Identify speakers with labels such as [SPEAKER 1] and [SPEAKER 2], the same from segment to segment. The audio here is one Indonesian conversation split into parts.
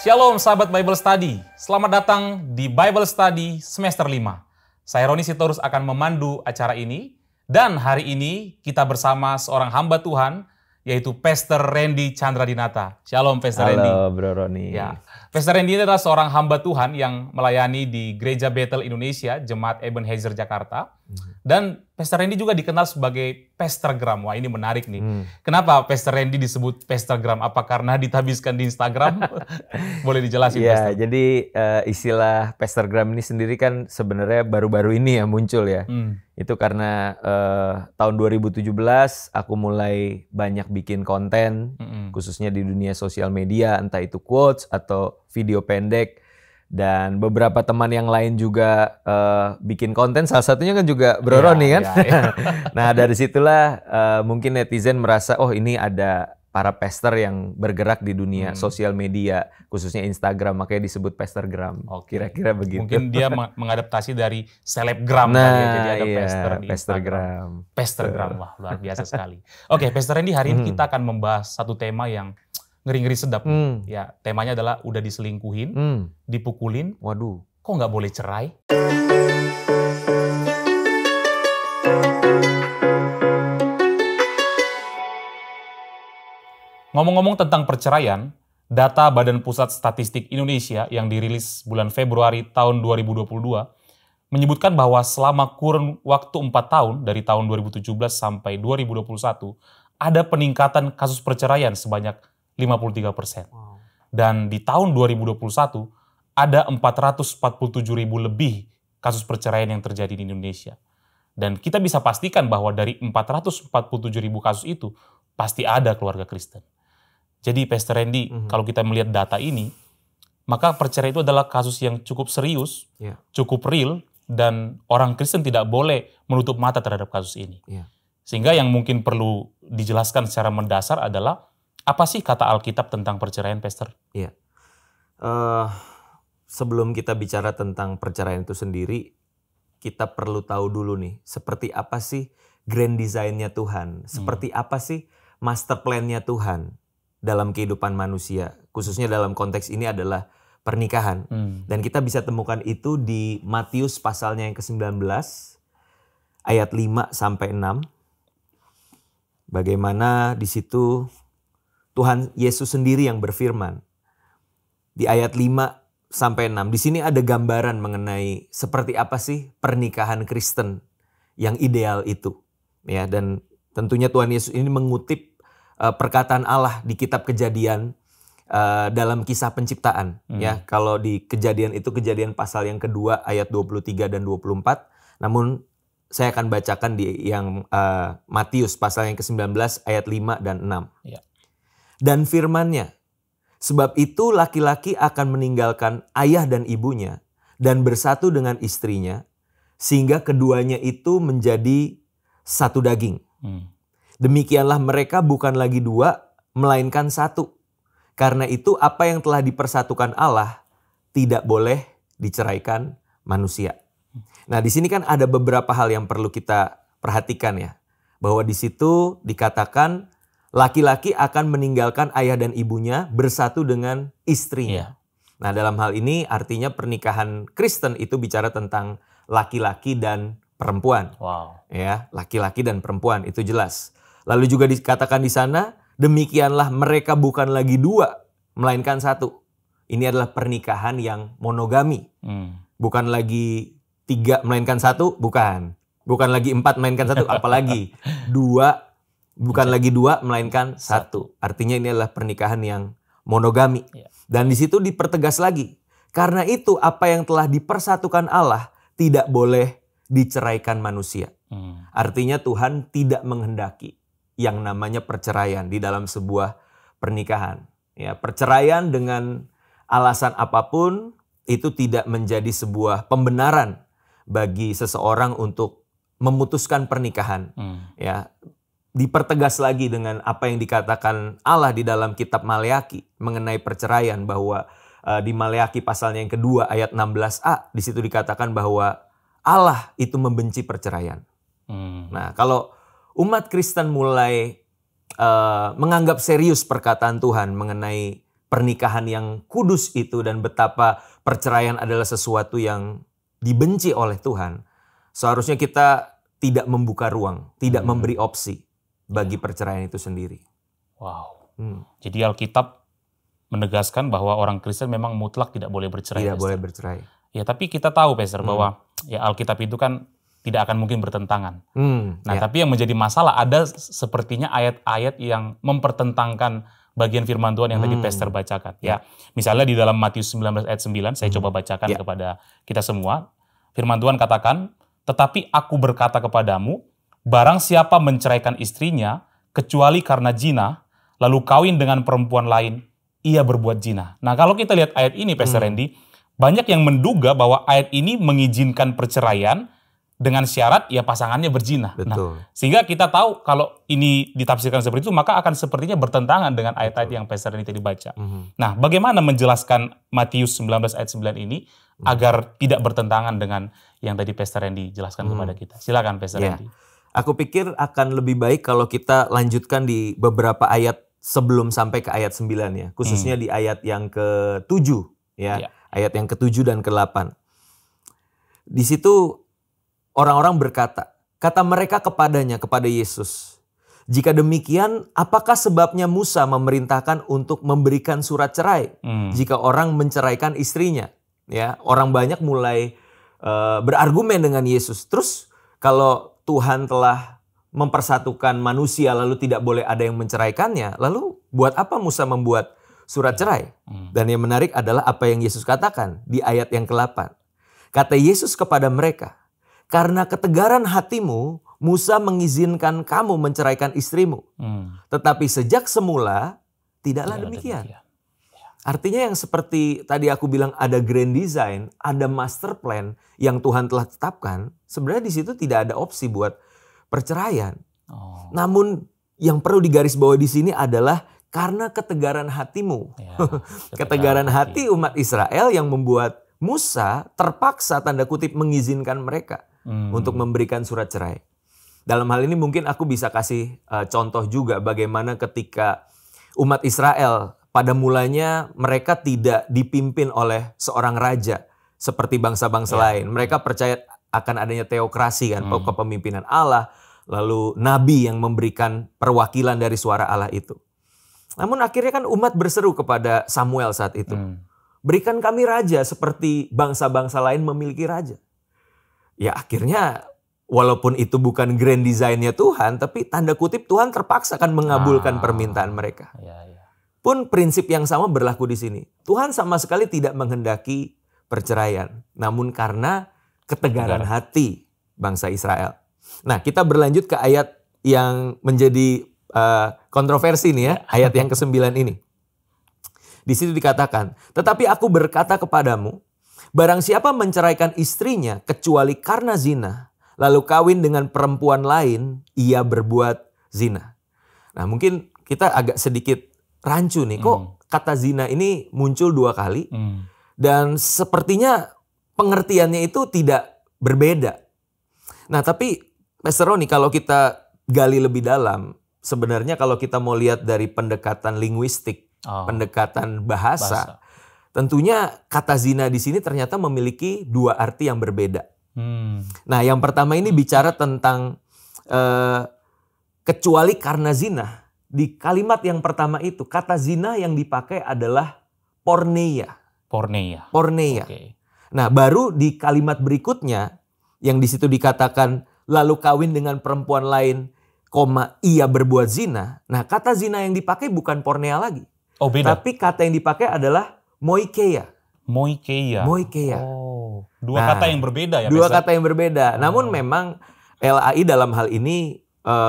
[SPEAKER 1] Shalom sahabat Bible Study, selamat datang di Bible Study semester 5. Saya Roni Sitorus akan memandu acara ini, dan hari ini kita bersama seorang hamba Tuhan, yaitu Pastor Randy Chandradinata. Shalom Pastor Randy.
[SPEAKER 2] Halo Bro Roni.
[SPEAKER 1] Ya. Pastor Randy ini adalah seorang hamba Tuhan yang melayani di Gereja Bethel Indonesia, Jemaat Ebenezer Jakarta. Dan Pastor Randy juga dikenal sebagai Pastorgram. Wah, ini menarik nih. Kenapa Pastor Randy disebut Pastorgram? Apa karena ditabiskan di Instagram? Boleh dijelasin,
[SPEAKER 2] Ya,
[SPEAKER 1] Pastor?
[SPEAKER 2] jadi istilah Pastorgram ini sendiri kan sebenarnya baru-baru ini ya muncul ya. Itu karena tahun 2017 aku mulai banyak bikin konten, khususnya di dunia sosial media, entah itu quotes atau video pendek. Dan beberapa teman yang lain juga bikin konten, salah satunya kan juga Bro Roni kan. Nah dari situlah mungkin netizen merasa, oh ini ada para pastor yang bergerak di dunia sosial media, khususnya Instagram, makanya disebut Pastorgram. Kira-kira begitu.
[SPEAKER 1] Mungkin dia mengadaptasi dari selebgram
[SPEAKER 2] Nah,
[SPEAKER 1] kali ya, jadi ada
[SPEAKER 2] iya,
[SPEAKER 1] pastor di
[SPEAKER 2] Pastorgram.
[SPEAKER 1] Instagram. Pastorgram, wah luar biasa sekali. Oke, Pastor Randy, hari ini kita akan membahas satu tema yang ngeri-ngeri sedap. Ya, temanya adalah udah diselingkuhin, dipukulin,
[SPEAKER 2] Waduh.
[SPEAKER 1] kok nggak boleh cerai? Ngomong-ngomong tentang perceraian, data Badan Pusat Statistik Indonesia yang dirilis bulan Februari tahun 2022 menyebutkan bahwa selama kurun waktu 4 tahun dari tahun 2017 sampai 2021 ada peningkatan kasus perceraian sebanyak 53%. Dan di tahun 2021 ada 447.000 lebih kasus perceraian yang terjadi di Indonesia. Dan kita bisa pastikan bahwa dari 447.000 kasus itu pasti ada keluarga Kristen. Jadi Pastor Randy, kalau kita melihat data ini, maka perceraian itu adalah kasus yang cukup serius, cukup real, dan orang Kristen tidak boleh menutup mata terhadap kasus ini. Sehingga yang mungkin perlu dijelaskan secara mendasar adalah, apa sih kata Alkitab tentang perceraian, Pastor?
[SPEAKER 2] Iya. Sebelum kita bicara tentang perceraian itu sendiri, kita perlu tahu dulu nih, seperti apa sih grand design-nya Tuhan? Seperti apa sih master plan-nya Tuhan dalam kehidupan manusia? Khususnya dalam konteks ini adalah pernikahan. Dan kita bisa temukan itu di Matius pasalnya yang ke-19, ayat 5 sampai 6. Bagaimana di situ Tuhan Yesus sendiri yang berfirman. Di ayat 5 sampai 6. Di sini ada gambaran mengenai seperti apa sih pernikahan Kristen yang ideal itu. Ya, dan tentunya Tuhan Yesus ini mengutip perkataan Allah di kitab Kejadian dalam kisah penciptaan. Ya, kalau di Kejadian itu Kejadian pasal yang kedua ayat 23 dan 24. Namun saya akan bacakan di yang Matius pasal yang ke-19 ayat 5 dan 6.
[SPEAKER 1] Ya.
[SPEAKER 2] Dan firman-Nya, sebab itu laki-laki akan meninggalkan ayah dan ibunya dan bersatu dengan istrinya, sehingga keduanya itu menjadi satu daging. Demikianlah mereka bukan lagi dua, melainkan satu. Karena itu apa yang telah dipersatukan Allah tidak boleh diceraikan manusia. Nah, di sini kan ada beberapa hal yang perlu kita perhatikan ya. Bahwa di situ dikatakan laki-laki akan meninggalkan ayah dan ibunya bersatu dengan istrinya. Nah, dalam hal ini artinya pernikahan Kristen itu bicara tentang laki-laki dan perempuan. Ya, laki-laki dan perempuan itu jelas. Lalu juga dikatakan di sana, demikianlah mereka bukan lagi dua, melainkan satu. Ini adalah pernikahan yang monogami. Bukan lagi 3 melainkan 1, bukan. Bukan lagi 4 melainkan 1, apalagi 2. Bukan lagi 2, melainkan 1. Artinya ini adalah pernikahan yang monogami. Dan di situ dipertegas lagi. Karena itu apa yang telah dipersatukan Allah tidak boleh diceraikan manusia. Artinya Tuhan tidak menghendaki yang namanya perceraian di dalam sebuah pernikahan. Ya, perceraian dengan alasan apapun itu tidak menjadi sebuah pembenaran bagi seseorang untuk memutuskan pernikahan. Ya. Dipertegas lagi dengan apa yang dikatakan Allah di dalam kitab Maleaki mengenai perceraian, bahwa di Maleaki pasalnya yang kedua ayat 16a di situ dikatakan bahwa Allah itu membenci perceraian. Nah, kalau umat Kristen mulai menganggap serius perkataan Tuhan mengenai pernikahan yang kudus itu dan betapa perceraian adalah sesuatu yang dibenci oleh Tuhan, seharusnya kita tidak membuka ruang, tidak memberi opsi bagi perceraian itu sendiri.
[SPEAKER 1] Wow. Jadi Alkitab menegaskan bahwa orang Kristen memang mutlak tidak boleh bercerai.
[SPEAKER 2] Tidak boleh bercerai.
[SPEAKER 1] Ya, tapi kita tahu, Pastor, bahwa ya Alkitab itu kan tidak akan mungkin bertentangan. Nah, tapi yang menjadi masalah ada sepertinya ayat-ayat yang mempertentangkan bagian firman Tuhan yang tadi Pastor bacakan. Ya, misalnya di dalam Matius 19 ayat 9, saya coba bacakan kepada kita semua. Firman Tuhan katakan, "Tetapi aku berkata kepadamu, barang siapa menceraikan istrinya, kecuali karena zina, lalu kawin dengan perempuan lain, ia berbuat zina." Nah, kalau kita lihat ayat ini, Pastor Randy, banyak yang menduga bahwa ayat ini mengizinkan perceraian dengan syarat ya pasangannya berzina.
[SPEAKER 2] Betul.
[SPEAKER 1] Nah, sehingga kita tahu kalau ini ditafsirkan seperti itu, maka akan sepertinya bertentangan dengan ayat-ayat yang Pastor Randy tadi baca. Nah, bagaimana menjelaskan Matius 19 ayat 9 ini agar tidak bertentangan dengan yang tadi Pastor Randy jelaskan kepada kita? Silakan, Pastor Randy.
[SPEAKER 2] Aku pikir akan lebih baik kalau kita lanjutkan di beberapa ayat sebelum sampai ke ayat 9 ya. Khususnya di ayat yang ke-7 ya. Ayat yang ke-7 dan ke-8. Di situ orang-orang berkata, kata mereka kepadanya, kepada Yesus, "Jika demikian, apakah sebabnya Musa memerintahkan untuk memberikan surat cerai jika orang menceraikan istrinya?" Ya, orang banyak mulai berargumen dengan Yesus. Terus kalau Tuhan telah mempersatukan manusia lalu tidak boleh ada yang menceraikannya, lalu buat apa Musa membuat surat cerai? Dan yang menarik adalah apa yang Yesus katakan di ayat yang ke-8. Kata Yesus kepada mereka, "Karena ketegaran hatimu, Musa mengizinkan kamu menceraikan istrimu. Tetapi sejak semula, tidaklah demikian." Artinya yang seperti tadi aku bilang ada grand design, ada master plan yang Tuhan telah tetapkan, sebenarnya di situ tidak ada opsi buat perceraian. Namun yang perlu digarisbawahi di sini adalah karena ketegaran hatimu. Ketegaran hati umat Israel yang membuat Musa terpaksa tanda kutip mengizinkan mereka untuk memberikan surat cerai. Dalam hal ini mungkin aku bisa kasih contoh juga bagaimana ketika umat Israel pada mulanya mereka tidak dipimpin oleh seorang raja seperti bangsa-bangsa lain. Mereka percaya akan adanya teokrasi kan, kepemimpinan Allah, lalu nabi yang memberikan perwakilan dari suara Allah itu. Namun akhirnya kan umat berseru kepada Samuel saat itu. "Berikan kami raja seperti bangsa-bangsa lain memiliki raja." Ya akhirnya walaupun itu bukan grand design-nya Tuhan, tapi tanda kutip Tuhan terpaksa kan mengabulkan permintaan mereka. Pun prinsip yang sama berlaku di sini. Tuhan sama sekali tidak menghendaki perceraian, namun karena ketegaran hati bangsa Israel. Nah, kita berlanjut ke ayat yang menjadi kontroversi nih ya, ayat yang ke-9 ini. Di situ dikatakan, "Tetapi aku berkata kepadamu, barang siapa menceraikan istrinya kecuali karena zina, lalu kawin dengan perempuan lain, ia berbuat zina." Nah, mungkin kita agak sedikit rancu nih, kok kata zina ini muncul 2 kali, dan sepertinya pengertiannya itu tidak berbeda. Nah, tapi Pastor Roni, kalau kita gali lebih dalam, sebenarnya kalau kita mau lihat dari pendekatan linguistik, pendekatan bahasa, tentunya kata zina di sini ternyata memiliki 2 arti yang berbeda. Nah, yang pertama ini bicara tentang kecuali karena zina. Di kalimat yang pertama itu, kata zina yang dipakai adalah porneia. Porneia. Nah, baru di kalimat berikutnya yang di situ dikatakan lalu kawin dengan perempuan lain, ia berbuat zina. Nah, kata zina yang dipakai bukan porneia lagi.
[SPEAKER 1] Oh, beda.
[SPEAKER 2] Tapi kata yang dipakai adalah moikeia.
[SPEAKER 1] Dua kata yang berbeda ya.
[SPEAKER 2] Dua kata yang berbeda. Namun memang LAI dalam hal ini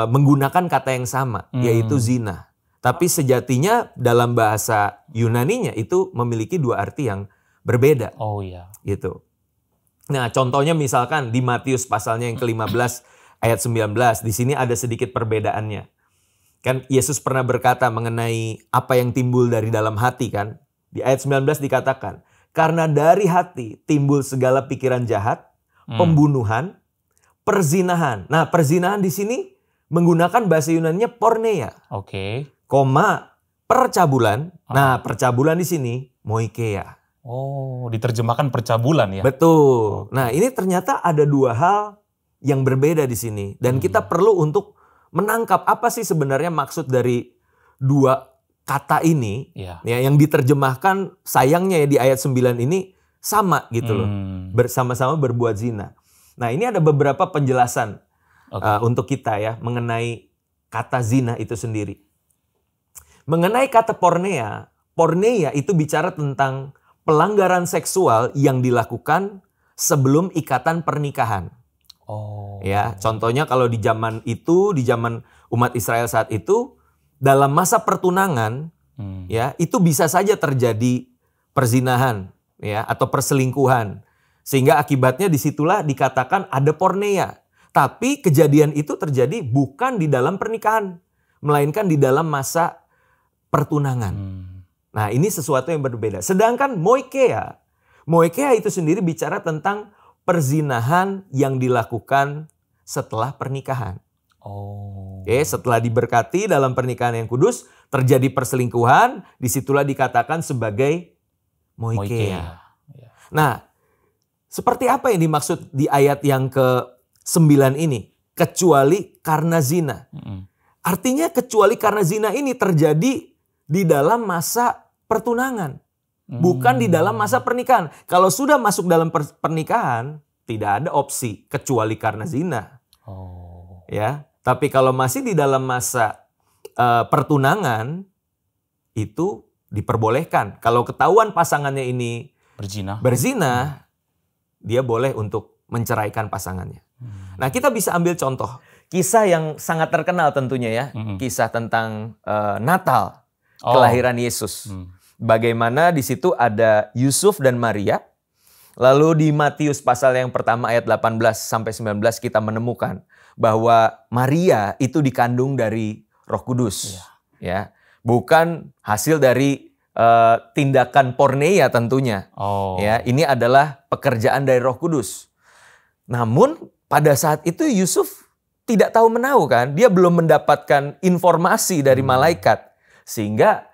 [SPEAKER 2] menggunakan kata yang sama, yaitu zina. Tapi sejatinya dalam bahasa Yunaninya itu memiliki 2 arti yang berbeda. Gitu. Nah, contohnya misalkan di Matius pasalnya yang ke-15 ayat 19. Di sini ada sedikit perbedaannya. Kan Yesus pernah berkata mengenai apa yang timbul dari dalam hati kan. Di ayat 19 dikatakan, "Karena dari hati timbul segala pikiran jahat, pembunuhan, perzinahan." Nah, perzinahan di sini menggunakan bahasa Yunaninya porneia. percabulan. Nah, percabulan di sini moikeia.
[SPEAKER 1] Oh, diterjemahkan percabulan ya?
[SPEAKER 2] Betul. Nah, ini ternyata ada dua hal yang berbeda di sini. Dan kita perlu untuk menangkap apa sih sebenarnya maksud dari dua kata ini.
[SPEAKER 1] Ya.
[SPEAKER 2] Ya, yang diterjemahkan sayangnya ya di ayat 9 ini sama gitu loh. Bersama-sama berbuat zina. Nah, ini ada beberapa penjelasan untuk kita ya mengenai kata zina itu sendiri. Mengenai kata porneia, porneia itu bicara tentang pelanggaran seksual yang dilakukan sebelum ikatan pernikahan.
[SPEAKER 1] Oh.
[SPEAKER 2] Ya, contohnya kalau di zaman itu, di zaman umat Israel saat itu, dalam masa pertunangan, ya, itu bisa saja terjadi perzinahan, ya, atau perselingkuhan. Sehingga akibatnya disitulah dikatakan ada porneia. Tapi kejadian itu terjadi bukan di dalam pernikahan, melainkan di dalam masa pertunangan. Nah, ini sesuatu yang berbeda. Sedangkan moikeia itu sendiri bicara tentang perzinahan yang dilakukan setelah pernikahan.
[SPEAKER 1] Oh.
[SPEAKER 2] Oke, setelah diberkati dalam pernikahan yang kudus, terjadi perselingkuhan, disitulah dikatakan sebagai moikeia. Nah, seperti apa yang dimaksud di ayat yang ke-9 ini? Kecuali karena zina. Artinya kecuali karena zina ini terjadi di dalam masa pertunangan. Bukan di dalam masa pernikahan. Kalau sudah masuk dalam pernikahan, tidak ada opsi kecuali karena zina.
[SPEAKER 1] Oh.
[SPEAKER 2] Ya, tapi kalau masih di dalam masa pertunangan, itu diperbolehkan. Kalau ketahuan pasangannya ini berzina, dia boleh untuk menceraikan pasangannya. Nah, kita bisa ambil contoh kisah yang sangat terkenal tentunya ya, kisah tentang Natal, kelahiran Yesus. Bagaimana di situ ada Yusuf dan Maria. Lalu di Matius pasal yang pertama ayat 18 sampai 19 kita menemukan bahwa Maria itu dikandung dari Roh Kudus. Ya, bukan hasil dari tindakan porneia tentunya. Ya, ini adalah pekerjaan dari Roh Kudus. Namun pada saat itu Yusuf tidak tahu menahu kan, dia belum mendapatkan informasi dari malaikat. Sehingga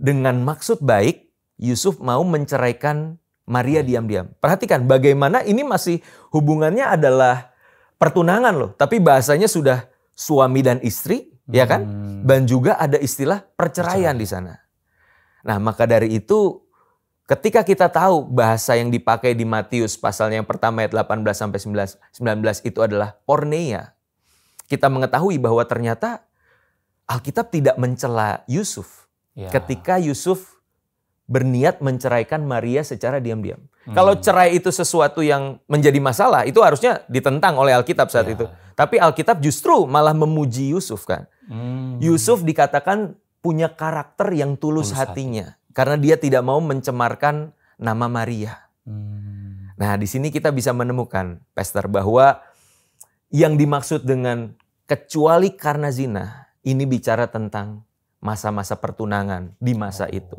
[SPEAKER 2] dengan maksud baik, Yusuf mau menceraikan Maria diam-diam. Perhatikan bagaimana ini masih hubungannya adalah pertunangan loh. Tapi bahasanya sudah suami dan istri, ya kan? Dan juga ada istilah perceraian di sana. Nah, maka dari itu ketika kita tahu bahasa yang dipakai di Matius pasalnya yang pertama ayat 18 sampai 19 itu adalah porneia. Kita mengetahui bahwa ternyata Alkitab tidak mencela Yusuf. Ketika Yusuf berniat menceraikan Maria secara diam-diam. Kalau cerai itu sesuatu yang menjadi masalah, itu harusnya ditentang oleh Alkitab saat itu. Tapi Alkitab justru malah memuji Yusuf kan. Yusuf dikatakan punya karakter yang tulus hatinya. Karena dia tidak mau mencemarkan nama Maria. Nah, di sini kita bisa menemukan, Pastor, bahwa yang dimaksud dengan kecuali karena zina, ini bicara tentang masa-masa pertunangan di masa itu.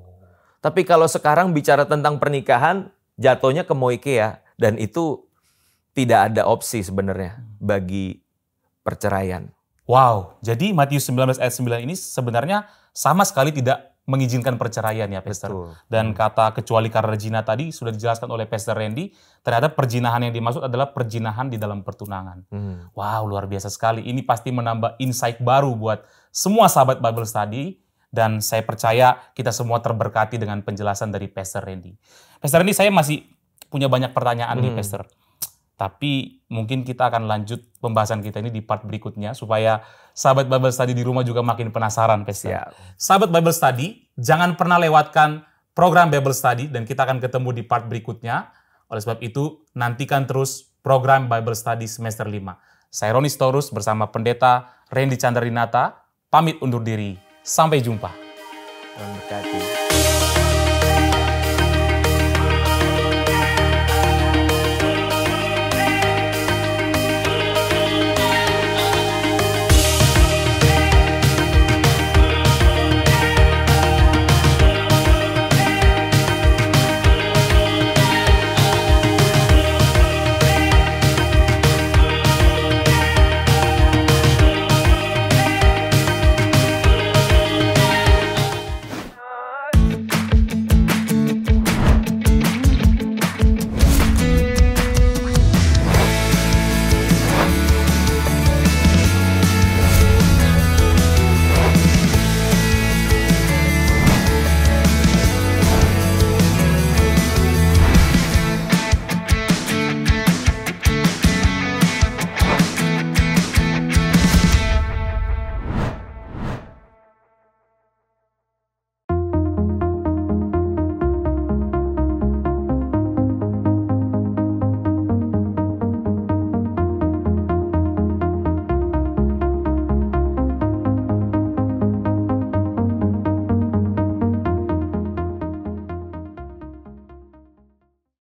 [SPEAKER 2] Tapi kalau sekarang bicara tentang pernikahan, jatuhnya ke moikeia. Dan itu tidak ada opsi sebenarnya bagi perceraian.
[SPEAKER 1] Wow, jadi Matius 19 ayat 9 ini sebenarnya sama sekali tidak mengizinkan perceraian ya, Pastor.
[SPEAKER 2] Betul.
[SPEAKER 1] Dan kata kecuali karena zina tadi sudah dijelaskan oleh Pastor Randy, terhadap perzinahan yang dimaksud adalah perzinahan di dalam pertunangan. Wow, luar biasa sekali. Ini pasti menambah insight baru buat semua sahabat Bible Study. Dan saya percaya kita semua terberkati dengan penjelasan dari Pastor Randy. Pastor Randy, saya masih punya banyak pertanyaan nih, Pastor. Tapi mungkin kita akan lanjut pembahasan kita ini di part berikutnya supaya sahabat Bible Study di rumah juga makin penasaran, Pastor. Sahabat Bible Study, jangan pernah lewatkan program Bible Study dan kita akan ketemu di part berikutnya. Oleh sebab itu, nantikan terus program Bible Study semester 5. Saya Roni Storus bersama Pendeta Randy Chandra Dinata, pamit undur diri. Sampai jumpa.
[SPEAKER 2] Tuhan berkati.